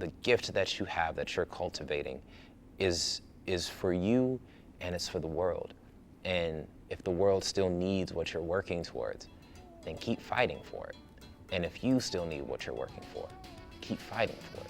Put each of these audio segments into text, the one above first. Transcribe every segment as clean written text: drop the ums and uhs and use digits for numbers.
the gift that you have, that you're cultivating, is for you, and it's for the world. And if the world still needs what you're working towards, then keep fighting for it. And if you still need what you're working for, keep fighting for it.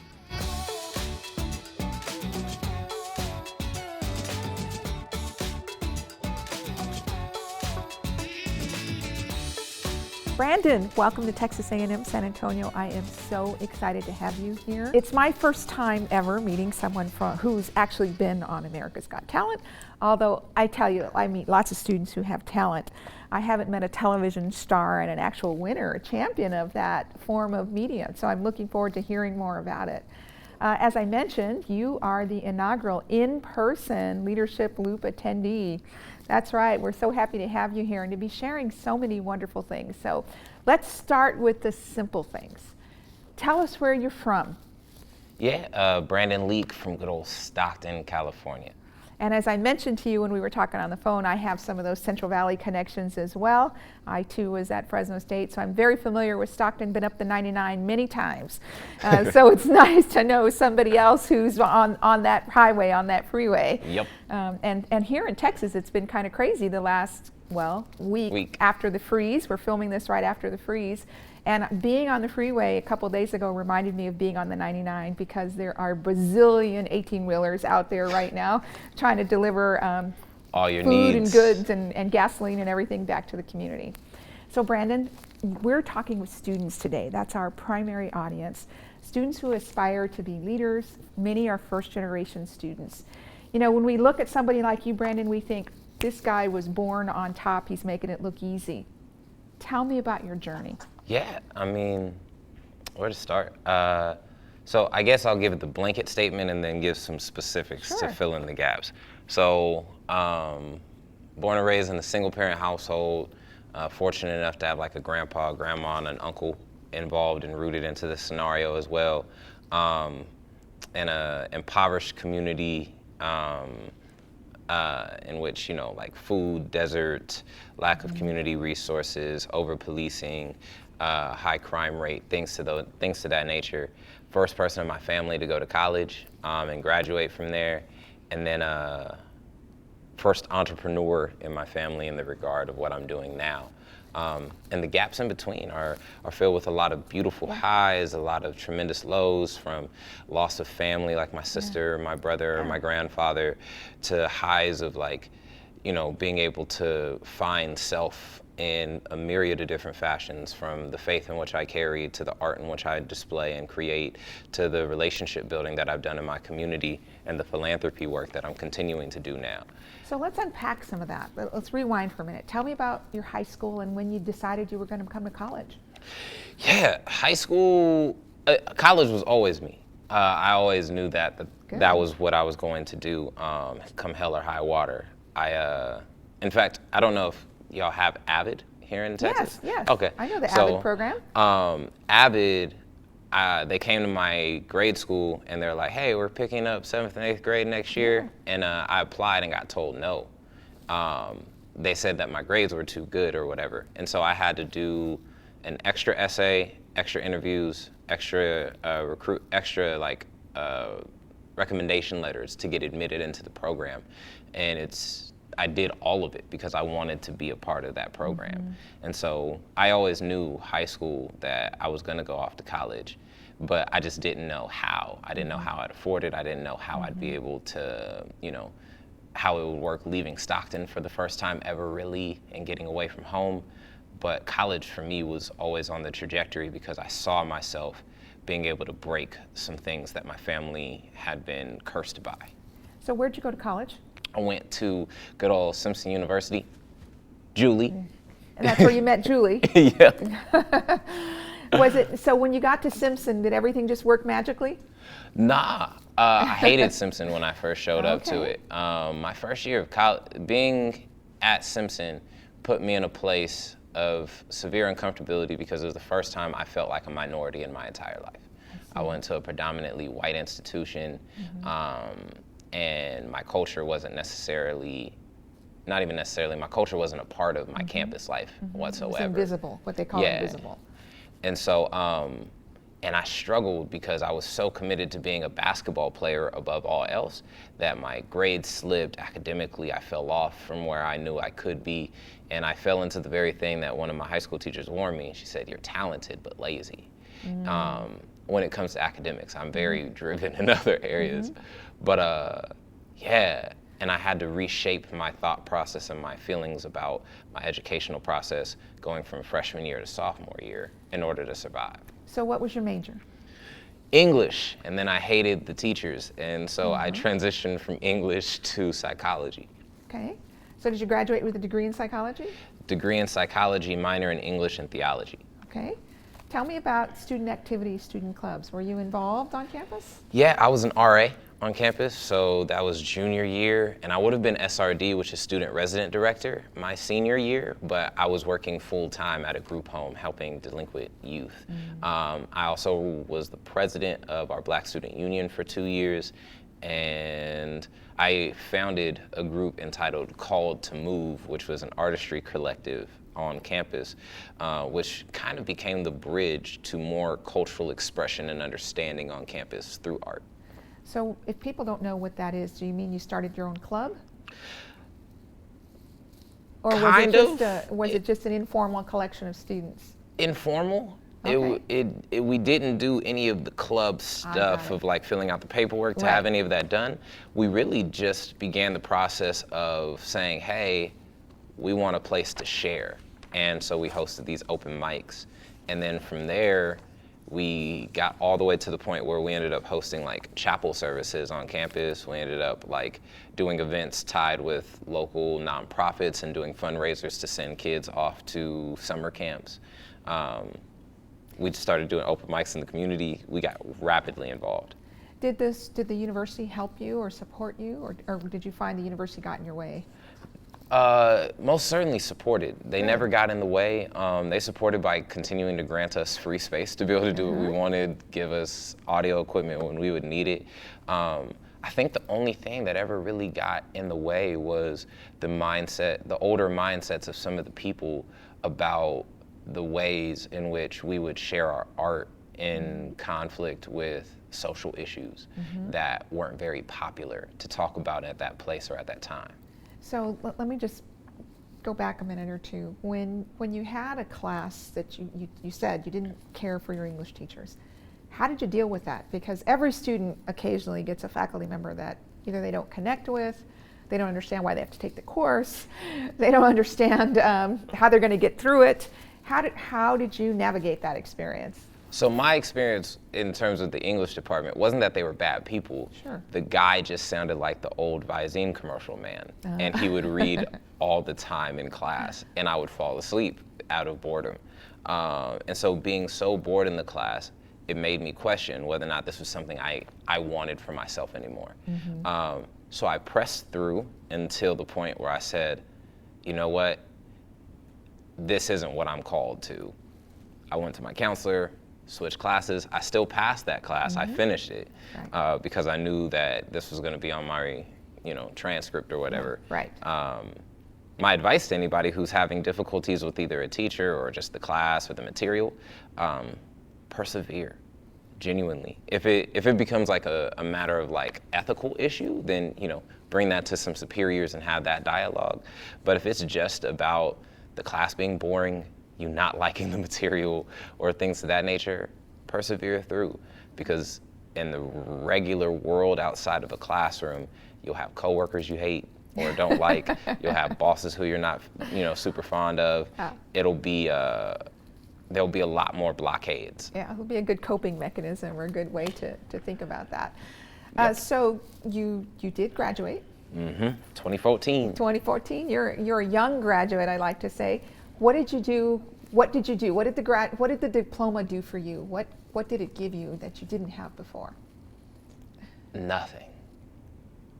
Brandon, welcome to Texas A&M San Antonio. I am so excited to have you here. It's my first time ever meeting someone who's actually been on America's Got Talent, although I tell you, I meet lots of students who have talent. I haven't met a television star and an actual winner, a champion of that form of media, so I'm looking forward to hearing more about it. As I mentioned, you are the inaugural in-person Leadership Loop attendee. That's right, we're so happy to have you here and to be sharing so many wonderful things. So let's start with the simple things. Tell us where you're from. Yeah, Brandon Leake from good old Stockton, California. And as I mentioned to you when we were talking on the phone, I have some of those Central Valley connections as well. I too was at Fresno State, so I'm very familiar with Stockton, been up the 99 many times. So it's nice to know somebody else who's on that highway, on that freeway. Yep. And here in Texas, it's been kind of crazy the last, week after the freeze. We're filming this right after the freeze. And being on the freeway a couple days ago reminded me of being on the 99 because there are bazillion 18-wheelers out there right now trying to deliver all your food needs and goods and gasoline and everything back to the community. So Brandon, we're talking with students today. That's our primary audience. Students who aspire to be leaders. Many are first-generation students. You know, when we look at somebody like you, Brandon, we think, this guy was born on top, he's making it look easy. Tell me about your journey. Yeah, I mean, where to start? So I guess I'll give it the blanket statement and then give some specifics Sure. to fill in the gaps. So born and raised in a single parent household, fortunate enough to have like a grandpa, grandma, and an uncle involved and rooted into this scenario as well. In a impoverished community in which, you know, like food, desert, lack of community resources, over-policing, high crime rate, things to that nature. First person in my family to go to college and graduate from there, and then first entrepreneur in my family in the regard of what I'm doing now. And the gaps in between are filled with a lot of beautiful highs, a lot of tremendous lows, from loss of family like my sister, my brother, my grandfather, to highs of like, you know, being able to find self in a myriad of different fashions, from the faith in which I carry to the art in which I display and create, to the relationship building that I've done in my community and the philanthropy work that I'm continuing to do now. So let's unpack some of that. Let's rewind for a minute. Tell me about your high school and when you decided you were going to come to college. Yeah, high school, college was always me. I always knew that was what I was going to do, come hell or high water. In fact, I don't know if y'all have Avid here in Texas? Yes. Okay. I know the Avid program. Avid, they came to my grade school and they're like, hey, we're picking up 7th and 8th grade next year. And I applied and got told no. They said that my grades were too good or whatever. And so I had to do an extra essay, extra interviews, extra recommendation letters to get admitted into the program. And I did all of it because I wanted to be a part of that program. And so I always knew high school that I was gonna go off to college, but I just didn't know how. I didn't know how I'd afford it. I didn't know how I'd be able to, you know, how it would work leaving Stockton for the first time ever really and getting away from home. But college for me was always on the trajectory because I saw myself being able to break some things that my family had been cursed by. So where'd you go to college? I went to good old Simpson University. Julie. And that's where you met Julie. Yeah. Was it, so when you got to Simpson, did everything just work magically? Nah, I hated Simpson when I first showed up to it. My first year of college, being at Simpson put me in a place of severe uncomfortability because it was the first time I felt like a minority in my entire life. I went to a predominantly white institution, and my culture wasn't necessarily, not even necessarily, my culture wasn't a part of my campus life whatsoever. It's invisible, what they call invisible. And so And I struggled because I was so committed to being a basketball player above all else that my grades slipped. Academically, I fell off from where I knew I could be. And I fell into the very thing that one of my high school teachers warned me. She said, "You're talented, but lazy." When it comes to academics, I'm very driven in other areas. But yeah, and I had to reshape my thought process and my feelings about my educational process going from freshman year to sophomore year in order to survive. So what was your major? English, and then I hated the teachers, and so I transitioned from English to psychology. Okay. So did you graduate with a degree in psychology? Degree in psychology, minor in English and theology. Okay. Tell me about student activities, student clubs. Were you involved on campus? Yeah, I was an RA on campus, so that was junior year, and I would have been SRD, which is student resident director, my senior year, but I was working full-time at a group home helping delinquent youth. I also was the president of our Black Student Union for 2 years, and I founded a group entitled Called to Move, which was an artistry collective on campus, which kind of became the bridge to more cultural expression and understanding on campus through art. So if people don't know what that is, do you mean you started your own club? Or was it just an informal collection of students? Informal. Okay. We didn't do any of the club stuff of like filling out the paperwork to have any of that done. We really just began the process of saying, hey, we want a place to share. And so we hosted these open mics. And then from there, we got all the way to the point where we ended up hosting like chapel services on campus. We ended up like doing events tied with local nonprofits and doing fundraisers to send kids off to summer camps. We started doing open mics in the community. We got rapidly involved. Did the university help you or support you, or did you find the university got in your way? Most certainly supported. They never got in the way. They supported by continuing to grant us free space to be able to do what we wanted, give us audio equipment when we would need it. I think the only thing that ever really got in the way was the older mindsets of some of the people about the ways in which we would share our art in conflict with social issues that weren't very popular to talk about at that place or at that time. So let me just go back a minute or two. When you had a class that you said you didn't care for your English teachers, how did you deal with that? Because every student occasionally gets a faculty member that either they don't connect with, they don't understand why they have to take the course, they don't understand how they're going to get through it. How did you navigate that experience? So my experience in terms of the English department wasn't that they were bad people. Sure. The guy just sounded like the old Visine commercial man. And he would read all the time in class, and I would fall asleep out of boredom. And so being so bored in the class, it made me question whether or not this was something I wanted for myself anymore. So I pressed through until the point where I said, you know what, this isn't what I'm called to. I went to my counselor, switched classes. I still passed that class. I finished it because I knew that this was going to be on my, transcript or whatever. Right. My advice to anybody who's having difficulties with either a teacher or just the class or the material, persevere. Genuinely. If it becomes like a matter of like ethical issue, then bring that to some superiors and have that dialogue. But if it's just about the class being boring, you not liking the material or things of that nature, persevere through. Because in the regular world outside of a classroom, you'll have coworkers you hate or don't like. You'll have bosses who you're not, super fond of. There'll be a lot more blockades. Yeah, it'll be a good coping mechanism or a good way to think about that. Yep. So you did graduate. 2014. 2014. You're a young graduate, I like to say. What did you do? What did the diploma do for you? What did it give you that you didn't have before? Nothing.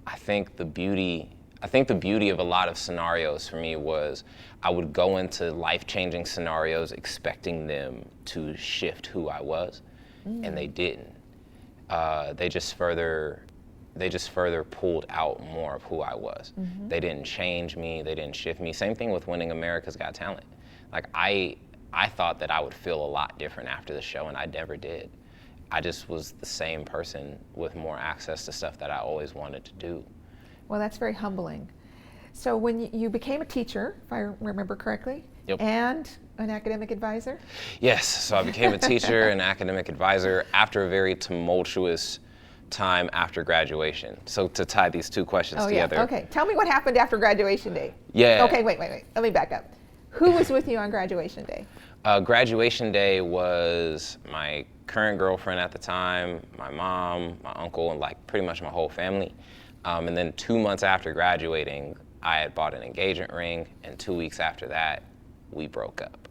I think the beauty of a lot of scenarios for me was I would go into life-changing scenarios expecting them to shift who I was, and they didn't. They just further pulled out more of who I was. They didn't change me. They didn't shift me. Same thing with winning America's Got Talent. Like I thought that I would feel a lot different after the show, and I never did. I just was the same person with more access to stuff that I always wanted to do. Well, that's very humbling. So when you became a teacher, if I remember correctly, Yep. and an academic advisor? Yes, so I became a teacher and academic advisor after a very tumultuous time after graduation. So to tie these two questions together. Yeah, okay. Tell me what happened after graduation day. Yeah. Okay, wait. Let me back up. Who was with you on graduation day? Graduation day was my current girlfriend at the time, my mom, my uncle, and like pretty much my whole family. And then 2 months after graduating, I had bought an engagement ring, and 2 weeks after that, we broke up.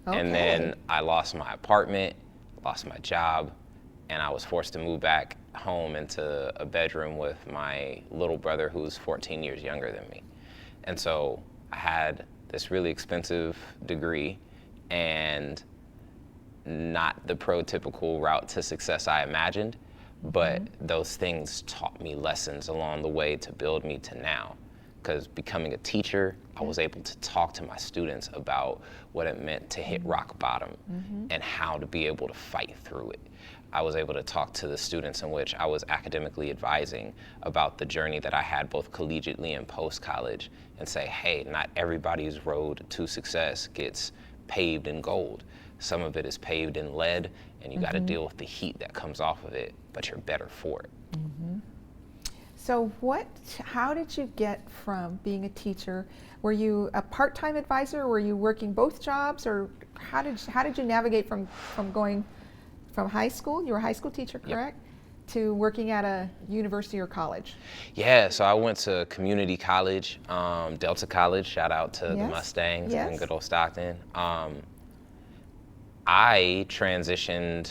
Okay. And then I lost my apartment, lost my job, and I was forced to move back home into a bedroom with my little brother who's 14 years younger than me. And so I had this really expensive degree and not the prototypical route to success I imagined, but those things taught me lessons along the way to build me to now. Because becoming a teacher, I was able to talk to my students about what it meant to hit rock bottom and how to be able to fight through it. I was able to talk to the students in which I was academically advising about the journey that I had both collegiately and post-college and say, hey, not everybody's road to success gets paved in gold. Some of it is paved in lead, and you got to deal with the heat that comes off of it, but you're better for it. So how did you get from being a teacher? Were you a part-time advisor? Were you working both jobs? Or how did you navigate from going from high school? You were a high school teacher, correct? Yep. To working at a university or college? Yeah, so I went to community college, Delta College, shout out to the Mustangs in good old Stockton. I transitioned,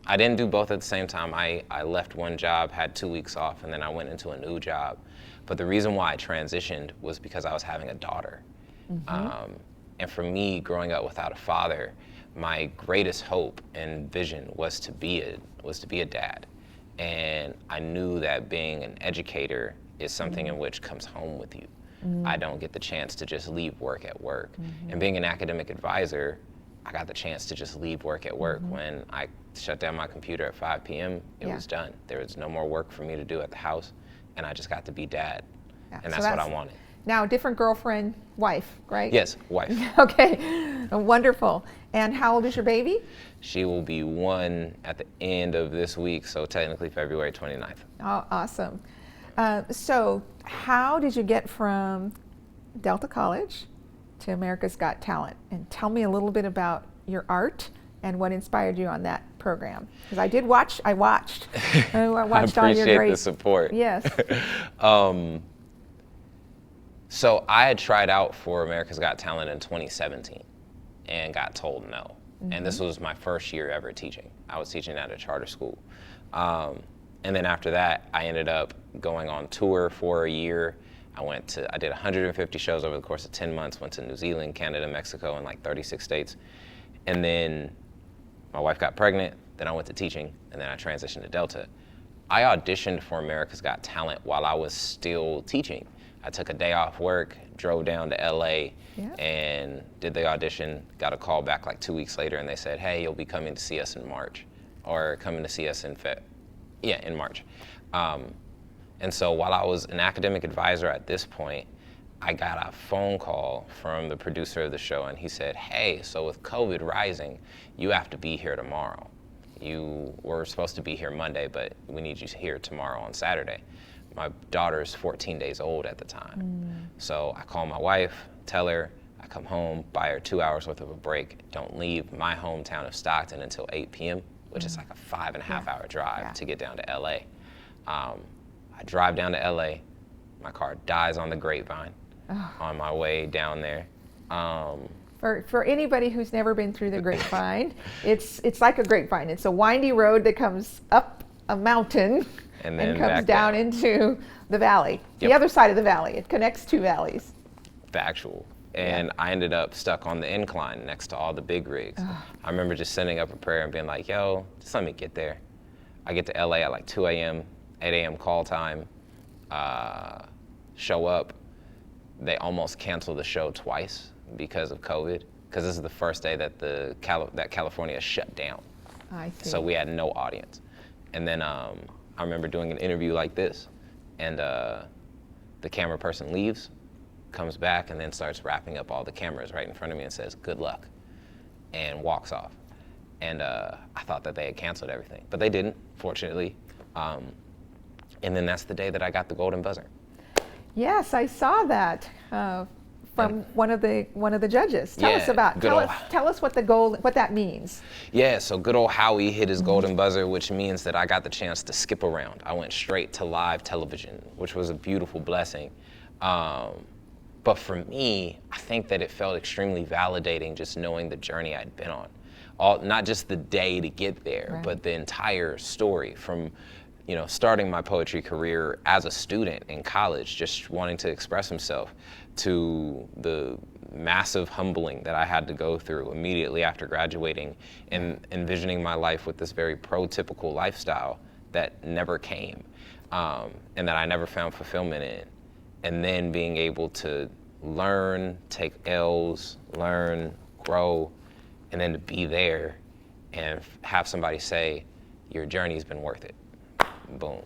I didn't do both at the same time. I left one job, had 2 weeks off, and then I went into a new job. But the reason why I transitioned was because I was having a daughter. And for me, growing up without a father, my greatest hope and vision was to be a dad. And I knew that being an educator is something in which comes home with you. I don't get the chance to just leave work at work. And being an academic advisor, I got the chance to just leave work at work. When I shut down my computer at 5 p.m., it was done. There was no more work for me to do at the house, and I just got to be dad. And that's what I wanted. Now, different girlfriend, wife, right? Yes, wife. Okay, wonderful. And how old is your baby? She will be 1 at the end of this week, so technically February 29th. Oh, awesome. So how did you get from Delta College to America's Got Talent? And tell me a little bit about your art and what inspired you on that program. Because I watched I all your appreciate great the support. Yes. So I had tried out for America's Got Talent in 2017 and got told no. And this was my first year ever teaching. I was teaching at a charter school. And then after that, I ended up going on tour for a year. I did 150 shows over the course of 10 months, went to New Zealand, Canada, Mexico, and like 36 states. And then my wife got pregnant, then I went to teaching, and then I transitioned to Delta. I auditioned for America's Got Talent while I was still teaching. I took a day off work, drove down to LA, and did the audition, got a call back like 2 weeks later, and they said, hey, you'll be coming to see us in March, or coming to see us in March. And so while I was an academic advisor at this point, I got a phone call from the producer of the show, and he said, hey, so with COVID rising, you have to be here tomorrow. You were supposed to be here Monday, but we need you here tomorrow on Saturday. My daughter's 14 days old at the time. So I call my wife, tell her, I come home, buy her 2 hours worth of a break, don't leave my hometown of Stockton until 8 p.m., which is like a 5.5 hour drive to get down to LA. I drive down to LA, my car dies on the Grapevine on my way down there. For anybody who's never been through the Grapevine, it's like a grapevine. It's a windy road that comes up a mountain and comes down into the valley, the other side of the valley. It connects two valleys. Factual. And I ended up stuck on the incline next to all the big rigs. I remember just sending up a prayer and being like, yo, just let me get there. I get to LA at like 2 a.m., 8 a.m. call time, show up. They almost canceled the show twice because of COVID, because this is the first day that that California shut down. I see. So we had no audience. And then I remember doing an interview like this, and the camera person leaves, comes back, and then starts wrapping up all the cameras right in front of me and says, "Good luck," and walks off. And I thought that they had canceled everything, but they didn't, fortunately. And then that's the day that I got the golden buzzer. Yes, I saw that from one of the judges. Tell us what that means. Yeah, so good old Howie hit his golden buzzer, which means that I got the chance to skip around. I went straight to live television, which was a beautiful blessing. But for me, I think that it felt extremely validating just knowing the journey I'd been on. Not just the day to get there, right, but the entire story from, starting my poetry career as a student in college, just wanting to express himself, to the massive humbling that I had to go through immediately after graduating and envisioning my life with this very prototypical lifestyle that never came, and that I never found fulfillment in. And then being able to learn, take L's, learn, grow, and then to be there and have somebody say, "Your journey's been worth it." Boom.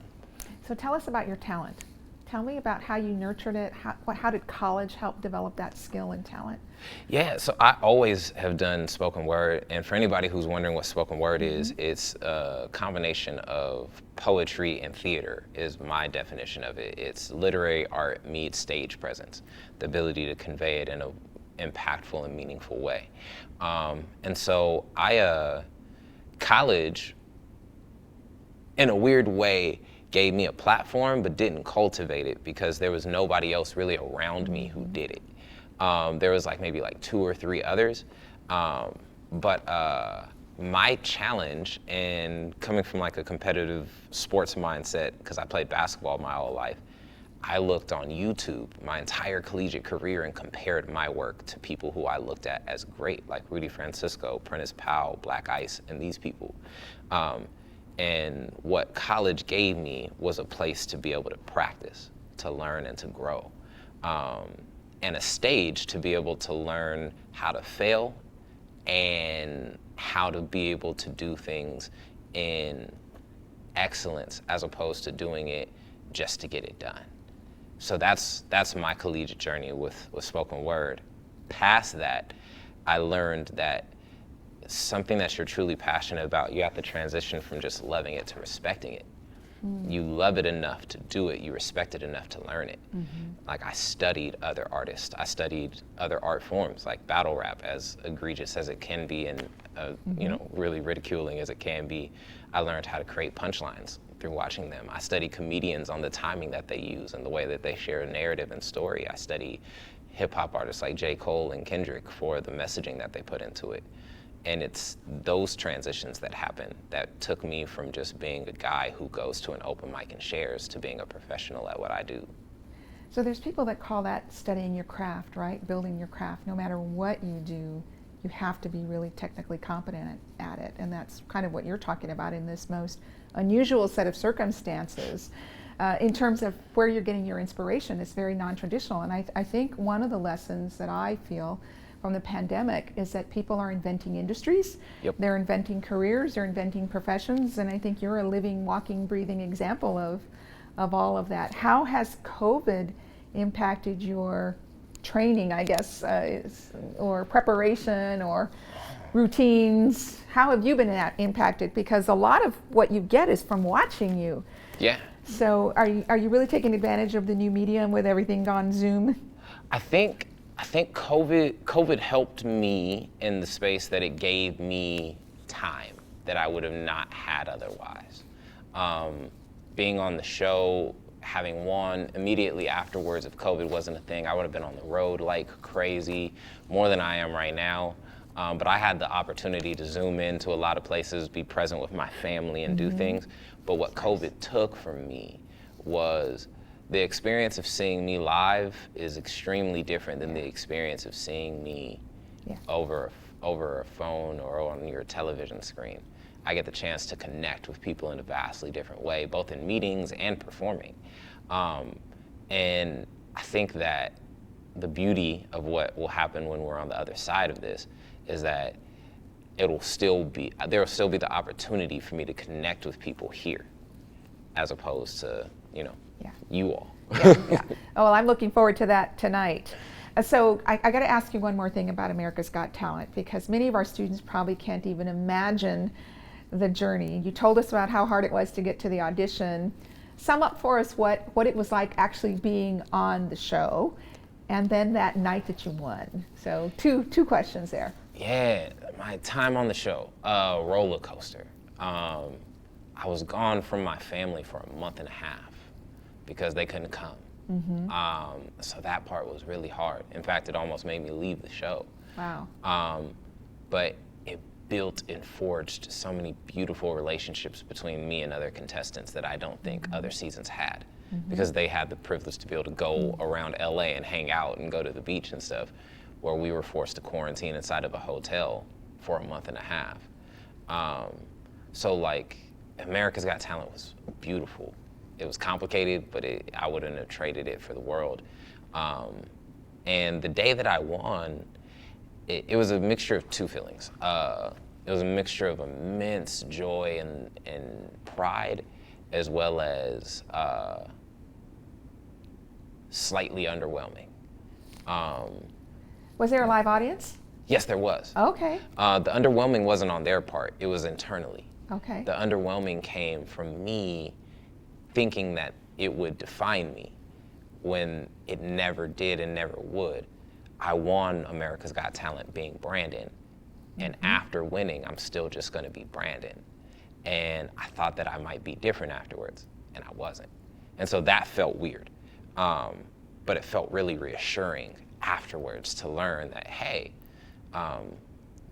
So tell us about your talent. Tell me about how you nurtured it. How did college help develop that skill and talent? Yeah, so I always have done spoken word, and for anybody who's wondering what spoken word is, it's a combination of poetry and theater is my definition of it. It's literary art meets stage presence, the ability to convey it in an impactful and meaningful way. And so college, in a weird way, gave me a platform but didn't cultivate it because there was nobody else really around me who did it. There was maybe 2 or 3 others. But my challenge, and coming from a competitive sports mindset, because I played basketball my whole life, I looked on YouTube my entire collegiate career and compared my work to people who I looked at as great, like Rudy Francisco, Prentice Powell, Black Ice, and these people. And what college gave me was a place to be able to practice, to learn and to grow, and a stage to be able to learn how to fail and how to be able to do things in excellence as opposed to doing it just to get it done. So that's my collegiate journey with spoken word. Past that, I learned that something that you're truly passionate about, you have to transition from just loving it to respecting it. You love it enough to do it, you respect it enough to learn it. I studied other artists, I studied other art forms like battle rap, as egregious as it can be and really ridiculing as it can be. I learned how to create punchlines through watching them. I study comedians on the timing that they use and the way that they share a narrative and story. I study hip-hop artists like J. Cole and Kendrick for the messaging that they put into it. And it's those transitions that happen that took me from just being a guy who goes to an open mic and shares to being a professional at what I do. So there's people that call that studying your craft, right? Building your craft. No matter what you do, you have to be really technically competent at it. And that's kind of what you're talking about in this most unusual set of circumstances. In terms of where you're getting your inspiration, it's very non-traditional. And I think one of the lessons that I feel from the pandemic is that people are inventing industries. Yep. They're inventing careers, they're inventing professions, and I think you're a living, walking, breathing example of all of that. How has COVID impacted your training, I guess, or preparation or routines? How have you been impacted? Because a lot of what you get is from watching you. Yeah. So are you really taking advantage of the new medium with everything gone Zoom? I think COVID helped me in the space that it gave me time that I would have not had otherwise. Being on the show, having won immediately afterwards, if COVID wasn't a thing, I would have been on the road like crazy, more than I am right now. But I had the opportunity to zoom into a lot of places, be present with my family and do things. But what COVID took from me was the experience of seeing me live is extremely different than the experience of seeing me over a phone or on your television screen. I get the chance to connect with people in a vastly different way, both in meetings and performing. And I think that the beauty of what will happen when we're on the other side of this is that there'll still be the opportunity for me to connect with people here, as opposed to, Yeah. you all. Yeah. Oh, well, I'm looking forward to that tonight. So I got to ask you one more thing about America's Got Talent, because many of our students probably can't even imagine the journey. You told us about how hard it was to get to the audition. Sum up for us what it was like actually being on the show, and then that night that you won. So two questions there. Yeah, my time on the show, roller coaster. I was gone from my family for a month and a half because they couldn't come. So that part was really hard. In fact, it almost made me leave the show. Wow. But it built and forged so many beautiful relationships between me and other contestants that I don't think other seasons had, because they had the privilege to be able to go around LA and hang out and go to the beach and stuff, where we were forced to quarantine inside of a hotel for a month and a half. So like, America's Got Talent was beautiful. It was complicated, but I wouldn't have traded it for the world. And the day that I won, it was a mixture of two feelings. It was a mixture of immense joy and pride, as well as slightly underwhelming. Was there a live audience? Yes, there was. Okay. The underwhelming wasn't on their part, it was internally. Okay. The underwhelming came from me thinking that it would define me when it never did and never would. I won America's Got Talent being Brandon, and after winning, I'm still just gonna be Brandon. And I thought that I might be different afterwards, and I wasn't. And so that felt weird, but it felt really reassuring afterwards to learn that, hey,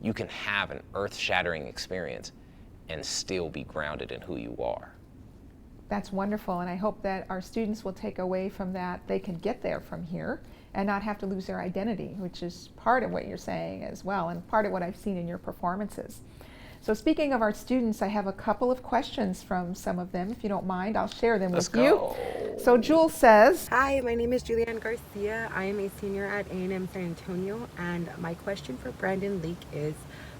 you can have an earth-shattering experience and still be grounded in who you are. That's wonderful, and I hope that our students will take away from that they can get there from here and not have to lose their identity, which is part of what you're saying as well, and part of what I've seen in your performances. So speaking of our students, I have a couple of questions from some of them. If you don't mind, I'll share them with you. So Jules says, hi, my name is Julianne Garcia. I am a senior at A&M San Antonio, and my question for Brandon Leake is,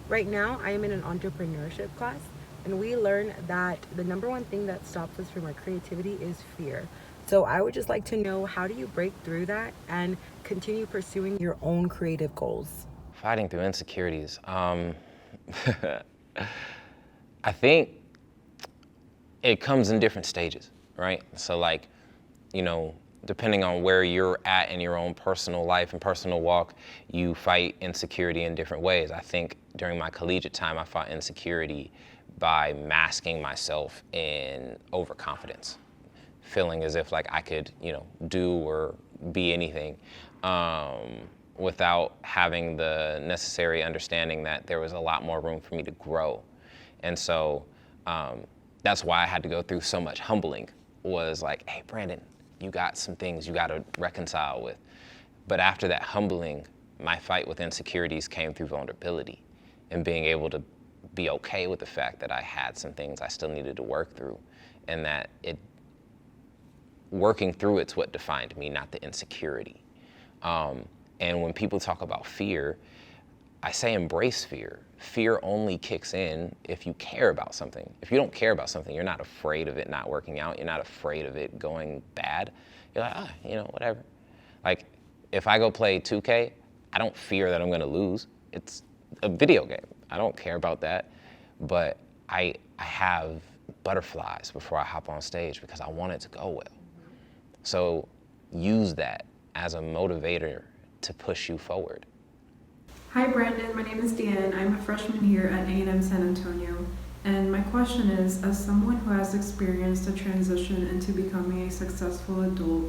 right now I am in an entrepreneurship class, and we learn that the number one thing that stops us from our creativity is fear. So I would just like to know, how do you break through that and continue pursuing your own creative goals? Fighting through insecurities. I think it comes in different stages, right? So like, depending on where you're at in your own personal life and personal walk, you fight insecurity in different ways. I think during my collegiate time, I fought insecurity by masking myself in overconfidence, feeling as if like I could, do or be anything, without having the necessary understanding that there was a lot more room for me to grow. And so that's why I had to go through so much humbling, was like, hey, Brandon, you got some things you got to reconcile with. But after that humbling, my fight with insecurities came through vulnerability and being able to be okay with the fact that I had some things I still needed to work through, and that working through it's what defined me, not the insecurity. And when people talk about fear, I say embrace fear. Fear only kicks in if you care about something. If you don't care about something, you're not afraid of it not working out. You're not afraid of it going bad. You're like, whatever. Like, if I go play 2K, I don't fear that I'm gonna lose. It's a video game. I don't care about that. But I have butterflies before I hop on stage because I want it to go well. So use that as a motivator to push you forward. Hi Brandon, my name is Deanne. I'm a freshman here at A&M San Antonio. And my question is, as someone who has experienced a transition into becoming a successful adult,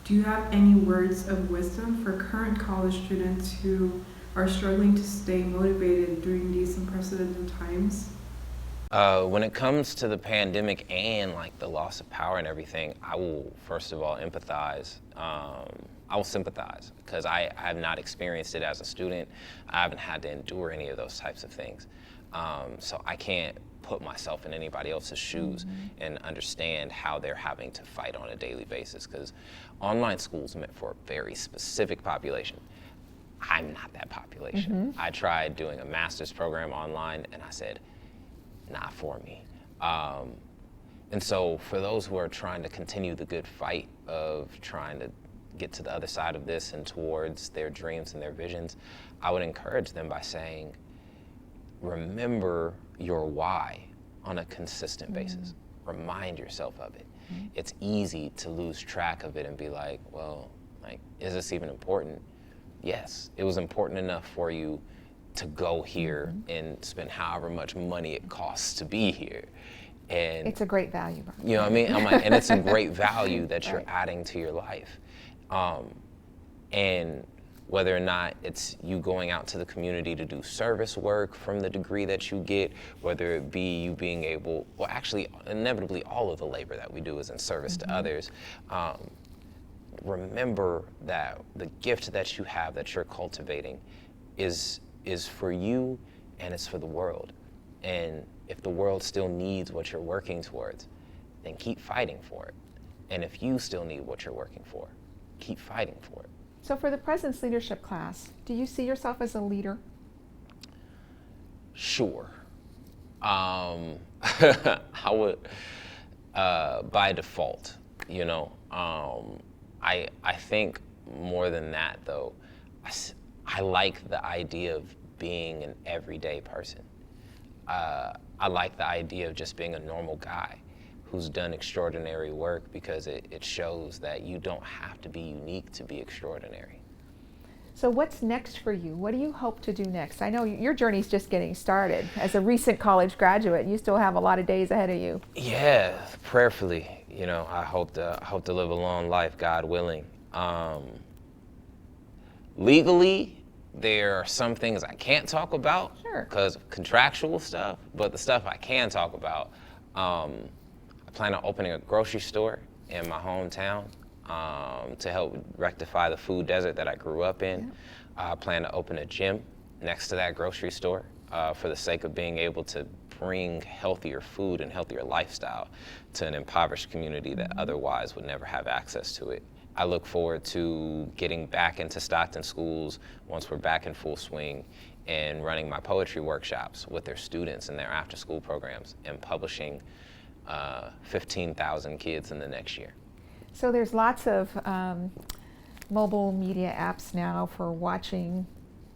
do you have any words of wisdom for current college students who are struggling to stay motivated during these unprecedented times? When it comes to the pandemic and like the loss of power and everything, I will first of all empathize. I will sympathize because I have not experienced it as a student. I haven't had to endure any of those types of things. So I can't put myself in anybody else's shoes and understand how they're having to fight on a daily basis, because online school is meant for a very specific population. I'm not that population. I tried doing a master's program online, and I said, not for me. And so for those who are trying to continue the good fight of trying to get to the other side of this and towards their dreams and their visions, I would encourage them by saying, remember your why on a consistent basis. Remind yourself of it. It's easy to lose track of it and be like, well, like, is this even important? Yes, it was important enough for you to go here and spend however much money it costs to be here. And It's a great value. you know what I mean? I'm like, and it's a great value that you're adding to your life. And whether or not it's you going out to the community to do service work from the degree that you get, whether it be you being able, well, actually, inevitably, all of the labor that we do is in service to others. Remember that the gift that you have, that you're cultivating, is for you and it's for the world. And if the world still needs what you're working towards, then keep fighting for it. And if you still need what you're working for, keep fighting for it. So for the President's Leadership class, do you see yourself as a leader? Sure. I would, by default, you know. I think more than that, though, I like the idea of being an everyday person. I like the idea of just being a normal guy who's done extraordinary work, because it shows that you don't have to be unique to be extraordinary. So what's next for you? What do you hope to do next? I know your journey's just getting started. As a recent college graduate, you still have a lot of days ahead of you. Yeah, prayerfully, you know, I hope to live a long life, God willing. Legally, there are some things I can't talk about because of contractual stuff, but the stuff I can talk about, I plan on opening a grocery store in my hometown to help rectify the food desert that I grew up in. I plan to open a gym next to that grocery store for the sake of being able to bring healthier food and healthier lifestyle to an impoverished community that otherwise would never have access to it. I look forward to getting back into Stockton schools once we're back in full swing and running my poetry workshops with their students and their after-school programs and publishing 15,000 kids in the next year. So there's lots of mobile media apps now for watching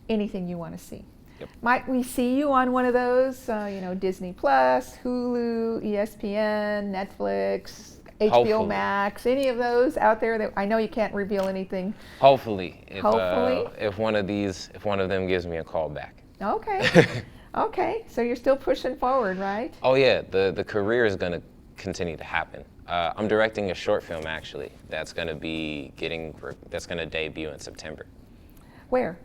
anything you want to see. Yep. Might we see you on one of those? You know, Disney Plus, Hulu, ESPN, Netflix, HBO Hopefully. Max, any of those out there that I know you can't reveal anything. Hopefully, Hopefully. If one of them gives me a call back. Okay. Okay, so you're still pushing forward, right? Oh yeah, the career is going to continue to happen. I'm directing a short film actually that's going to debut in September. Where?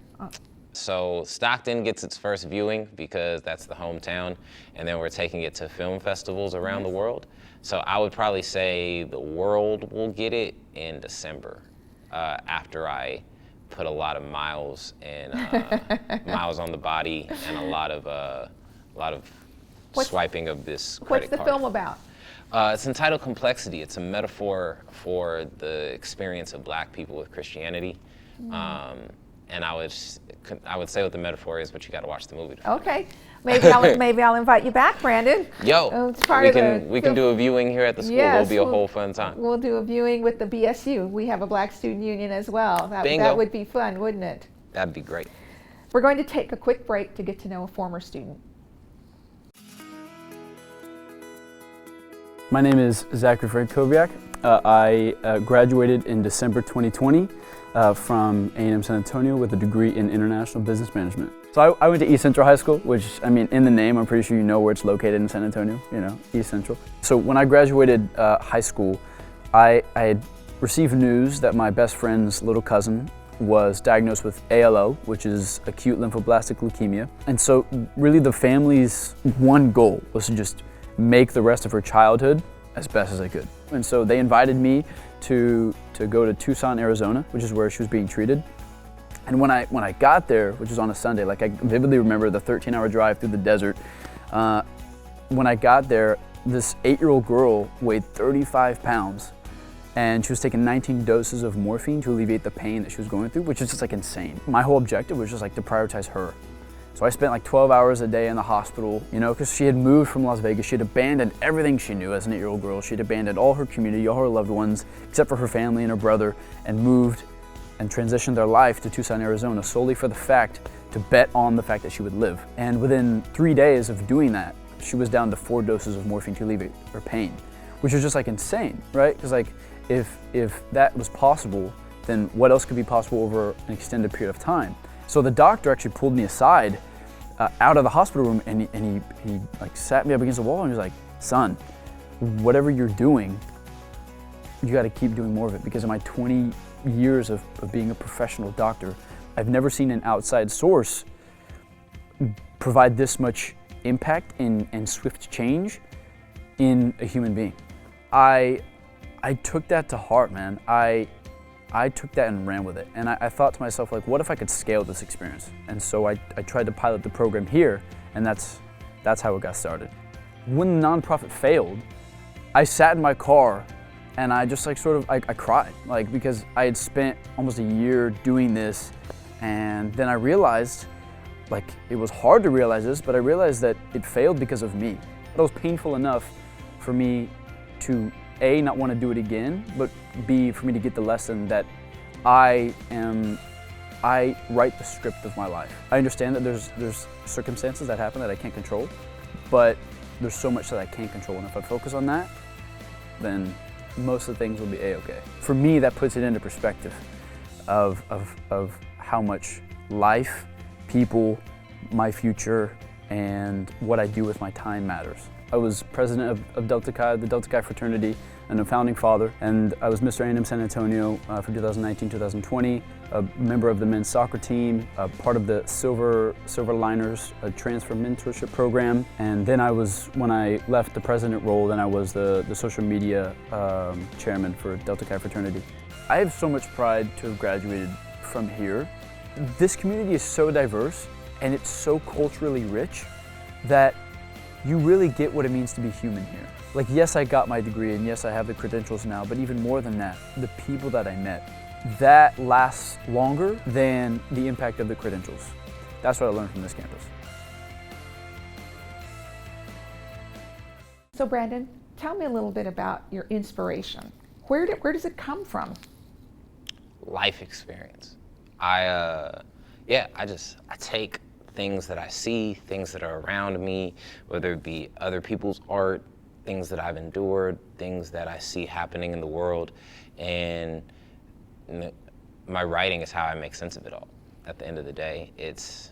So Stockton gets its first viewing because that's the hometown, and then we're taking it to film festivals around the world. So I would probably say the world will get it in December, after I put a lot of miles and miles on the body and a lot of swiping of this credit What's the card. film about? It's entitled Complexity. It's a metaphor for the experience of Black people with Christianity. And I would say what the metaphor is, but you got to watch the movie. Okay, maybe I'll invite you back, Brandon. Yo, It's part we can do a viewing here at the school. Yes, It'll be a whole fun time. We'll do a viewing with the BSU. We have a Black Student Union as well. That would be fun, wouldn't it? That'd be great. We're going to take a quick break to get to know a former student. My name is Zachary Frankowiak. I graduated in December 2020 from A&M San Antonio with a degree in International Business Management. So I went to East Central High School, which, I mean, in the name, I'm pretty sure you know where it's located in San Antonio, you know, East Central. So when I graduated high school, I had received news that my best friend's little cousin was diagnosed with ALO, which is acute lymphoblastic leukemia. And so really the family's one goal was to just make the rest of her childhood as best as I could. And so they invited me to go to Tucson, Arizona, which is where she was being treated. And when I got there, which was on a Sunday, like I vividly remember the 13-hour drive through the desert. When I got there, this 8-year-old girl weighed 35 pounds and she was taking 19 doses of morphine to alleviate the pain that she was going through, which is just like insane. My whole objective was just like to prioritize her. So I spent like 12 hours a day in the hospital, you know, because she had moved from Las Vegas. She had abandoned everything she knew as an 8-year-old girl. She had abandoned all her community, all her loved ones, except for her family and her brother, and moved and transitioned their life to Tucson, Arizona, solely for the fact to bet on the fact that she would live. And within 3 days of doing that, she was down to 4 doses of morphine to alleviate her pain, which is just like insane, right? Because like if that was possible, then what else could be possible over an extended period of time? So the doctor actually pulled me aside out of the hospital room, and he like sat me up against the wall and he was like, "Son, whatever you're doing, you got to keep doing more of it, because in my 20 years of being a professional doctor, I've never seen an outside source provide this much impact and swift change in a human being." I took that to heart, man. I took that and ran with it. And I thought to myself, like, what if I could scale this experience? And so I tried to pilot the program here, and that's how it got started. When the nonprofit failed, I sat in my car and I just like I cried, like, because I had spent almost a year doing this, and then I realized, like, it was hard to realize this, but I realized that it failed because of me. It was painful enough for me to A, not want to do it again, but B, for me to get the lesson that I write the script of my life. I understand that there's circumstances that happen that I can't control, but there's so much that I can control, and if I focus on that, then most of the things will be A-okay. For me, that puts it into perspective of how much life, people, my future, and what I do with my time matters. I was president of Delta Chi, the Delta Chi fraternity, and a founding father, and I was Mr. A&M San Antonio for 2019-2020, a member of the men's soccer team, part of the Silver Liners transfer mentorship program, and then when I left the president role, then I was the social media chairman for Delta Chi fraternity. I have so much pride to have graduated from here. This community is so diverse, and it's so culturally rich that you really get what it means to be human here. Like, yes, I got my degree, and yes, I have the credentials now, but even more than that, the people that I met, that lasts longer than the impact of the credentials. That's what I learned from this campus. So Brandon, tell me a little bit about your inspiration. Where does it come from? Life experience. I take things that I see, things that are around me, whether it be other people's art, things that I've endured, things that I see happening in the world, and my writing is how I make sense of it all. At the end of the day, it's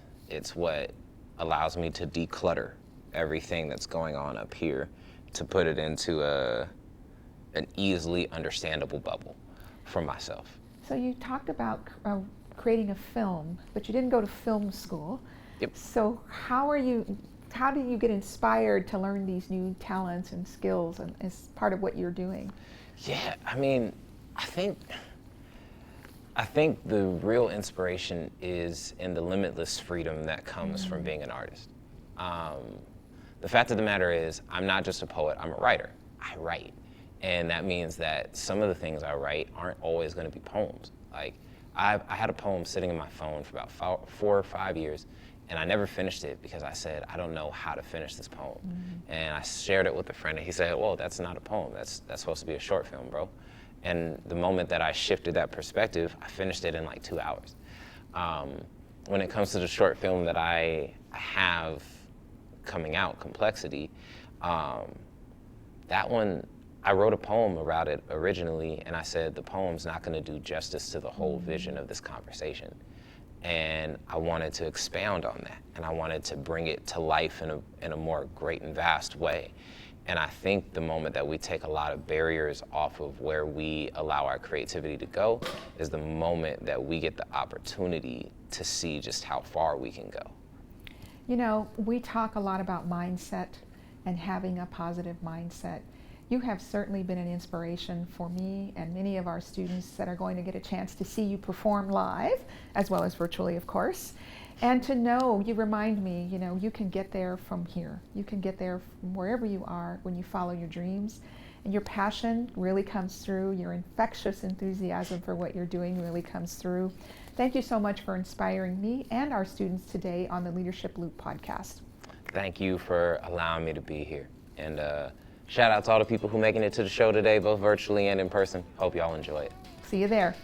what allows me to declutter everything that's going on up here, to put it into an easily understandable bubble for myself. So you talked about creating a film, but you didn't go to film school. Yep. So how do you get inspired to learn these new talents and skills and as part of what you're doing? Yeah, I mean, I think the real inspiration is in the limitless freedom that comes from being an artist. The fact of the matter is, I'm not just a poet, I'm a writer. I write. And that means that some of the things I write aren't always going to be poems. Like, I had a poem sitting in my phone for about 4 or 5 years, and I never finished it because I said, I don't know how to finish this poem. And I shared it with a friend, and he said, well, that's not a poem. That's supposed to be a short film, bro. And the moment that I shifted that perspective, I finished it in like 2 hours. When it comes to the short film that I have coming out, Complexity, that one, I wrote a poem about it originally, and I said the poem's not going to do justice to the whole vision of this conversation. And I wanted to expound on that, and I wanted to bring it to life in a more great and vast way. And I think the moment that we take a lot of barriers off of where we allow our creativity to go is the moment that we get the opportunity to see just how far we can go. You know, we talk a lot about mindset and having a positive mindset. You have certainly been an inspiration for me and many of our students that are going to get a chance to see you perform live, as well as virtually, of course. And to know, you remind me, you know, you can get there from here. You can get there from wherever you are when you follow your dreams. Your passion really comes through. Your infectious enthusiasm for what you're doing really comes through. Thank you so much for inspiring me and our students today on the Leadership Loop podcast. Thank you for allowing me to be here. And shout out to all the people who making it to the show today, both virtually and in person. Hope y'all enjoy it. See you there.